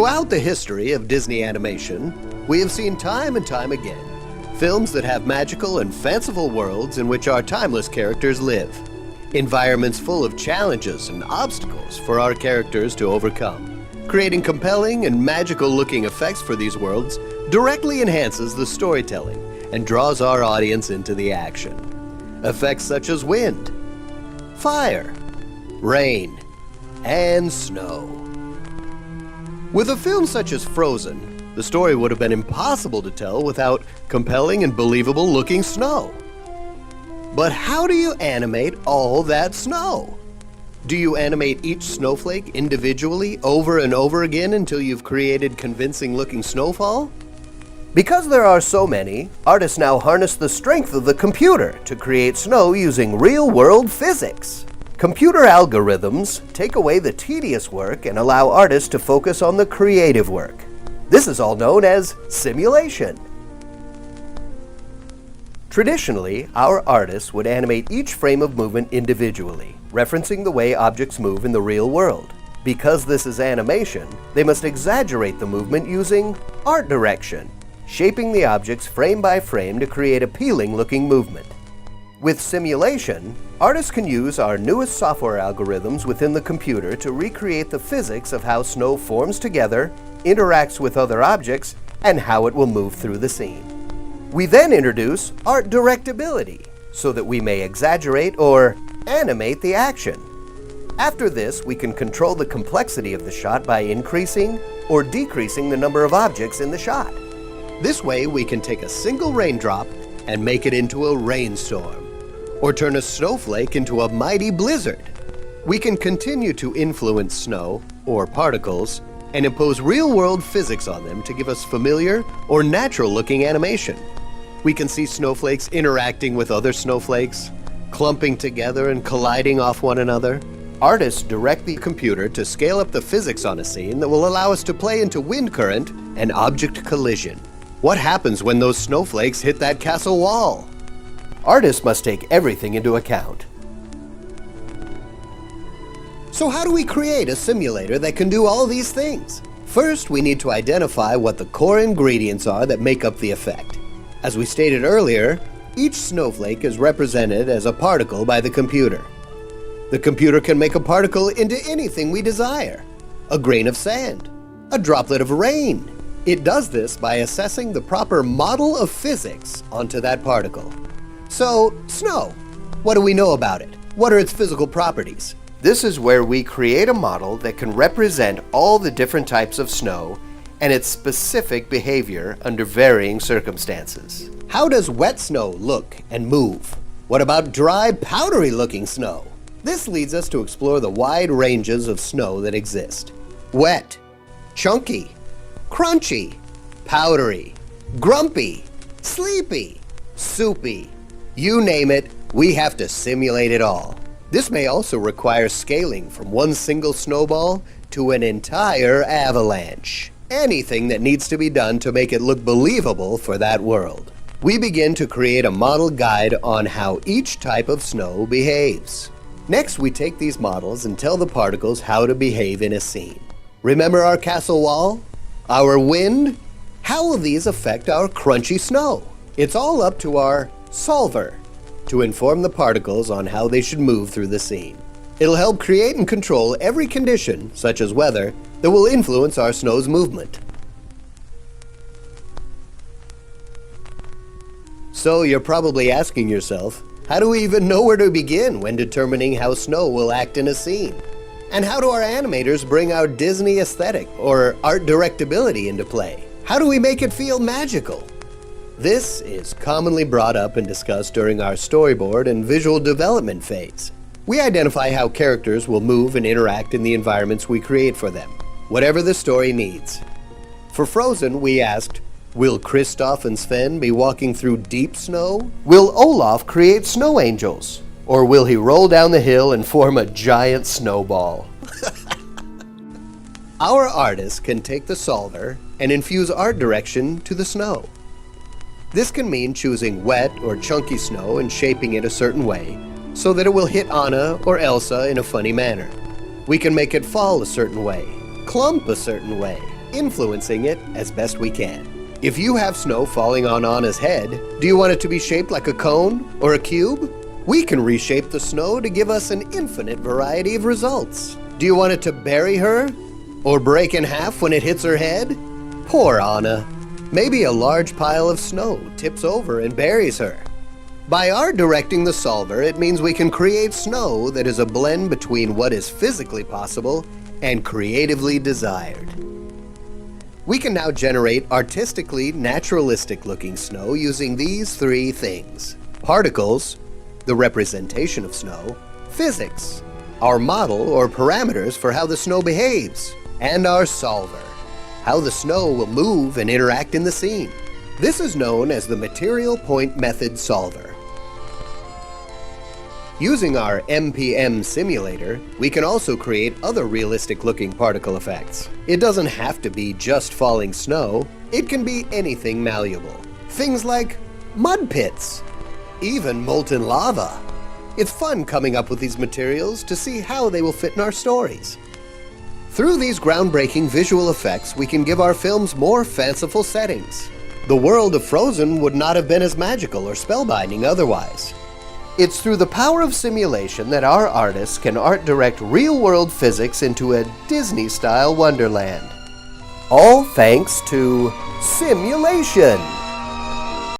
Throughout the history of Disney animation, we have seen time and time again films that have magical and fanciful worlds in which our timeless characters live. Environments full of challenges and obstacles for our characters to overcome. Creating compelling and magical-looking effects for these worlds directly enhances the storytelling and draws our audience into the action. Effects such as wind, fire, rain, and snow. With a film such as Frozen, the story would have been impossible to tell without compelling and believable-looking snow. But how do you animate all that snow? Do you animate each snowflake individually over and over again until you've created convincing-looking snowfall? Because there are so many, artists now harness the strength of the computer to create snow using real-world physics. Computer algorithms take away the tedious work and allow artists to focus on the creative work. This is all known as simulation. Traditionally, our artists would animate each frame of movement individually, referencing the way objects move in the real world. Because this is animation, they must exaggerate the movement using art direction, shaping the objects frame by frame to create appealing-looking movement. With simulation, artists can use our newest software algorithms within the computer to recreate the physics of how snow forms together, interacts with other objects, and how it will move through the scene. We then introduce art directability, so that we may exaggerate or animate the action. After this, we can control the complexity of the shot by increasing or decreasing the number of objects in the shot. This way, we can take a single raindrop and make it into a rainstorm, or turn a snowflake into a mighty blizzard. We can continue to influence snow, or particles, and impose real-world physics on them to give us familiar or natural-looking animation. We can see snowflakes interacting with other snowflakes, clumping together and colliding off one another. Artists direct the computer to scale up the physics on a scene that will allow us to play into wind current and object collision. What happens when those snowflakes hit that castle wall? Artists must take everything into account. So how do we create a simulator that can do all these things? First, we need to identify what the core ingredients are that make up the effect. As we stated earlier, each snowflake is represented as a particle by the computer. The computer can make a particle into anything we desire. A grain of sand, a droplet of rain. It does this by assessing the proper model of physics onto that particle. So, snow. What do we know about it? What are its physical properties? This is where we create a model that can represent all the different types of snow and its specific behavior under varying circumstances. How does wet snow look and move? What about dry, powdery-looking snow? This leads us to explore the wide ranges of snow that exist. Wet, chunky, crunchy, powdery, grumpy, sleepy, soupy. You name it, we have to simulate it all. This may also require scaling from one single snowball to an entire avalanche. Anything that needs to be done to make it look believable for that world. We begin to create a model guide on how each type of snow behaves. Next, we take these models and tell the particles how to behave in a scene. Remember our castle wall? Our wind? How will these affect our crunchy snow? It's all up to our solver to inform the particles on how they should move through the scene. It'll help create and control every condition, such as weather, that will influence our snow's movement. So you're probably asking yourself, how do we even know where to begin when determining how snow will act in a scene? And how do our animators bring our Disney aesthetic or art directability into play? How do we make it feel magical? This is commonly brought up and discussed during our storyboard and visual development phase. We identify how characters will move and interact in the environments we create for them, whatever the story needs. For Frozen, we asked, will Kristoff and Sven be walking through deep snow? Will Olaf create snow angels? Or will he roll down the hill and form a giant snowball? Our artists can take the solver and infuse art direction to the snow. This can mean choosing wet or chunky snow and shaping it a certain way so that it will hit Anna or Elsa in a funny manner. We can make it fall a certain way, clump a certain way, influencing it as best we can. If you have snow falling on Anna's head, do you want it to be shaped like a cone or a cube? We can reshape the snow to give us an infinite variety of results. Do you want it to bury her? Or break in half when it hits her head? Poor Anna. Maybe a large pile of snow tips over and buries her. By our directing the solver, it means we can create snow that is a blend between what is physically possible and creatively desired. We can now generate artistically naturalistic-looking snow using these three things: particles, the representation of snow; physics, our model or parameters for how the snow behaves; and our solver, how the snow will move and interact in the scene. This is known as the material point method solver. Using our MPM simulator, we can also create other realistic-looking particle effects. It doesn't have to be just falling snow. It can be anything malleable. Things like mud pits, even molten lava. It's fun coming up with these materials to see how they will fit in our stories. Through these groundbreaking visual effects, we can give our films more fanciful settings. The world of Frozen would not have been as magical or spellbinding otherwise. It's through the power of simulation that our artists can art direct real-world physics into a Disney-style wonderland. All thanks to simulation.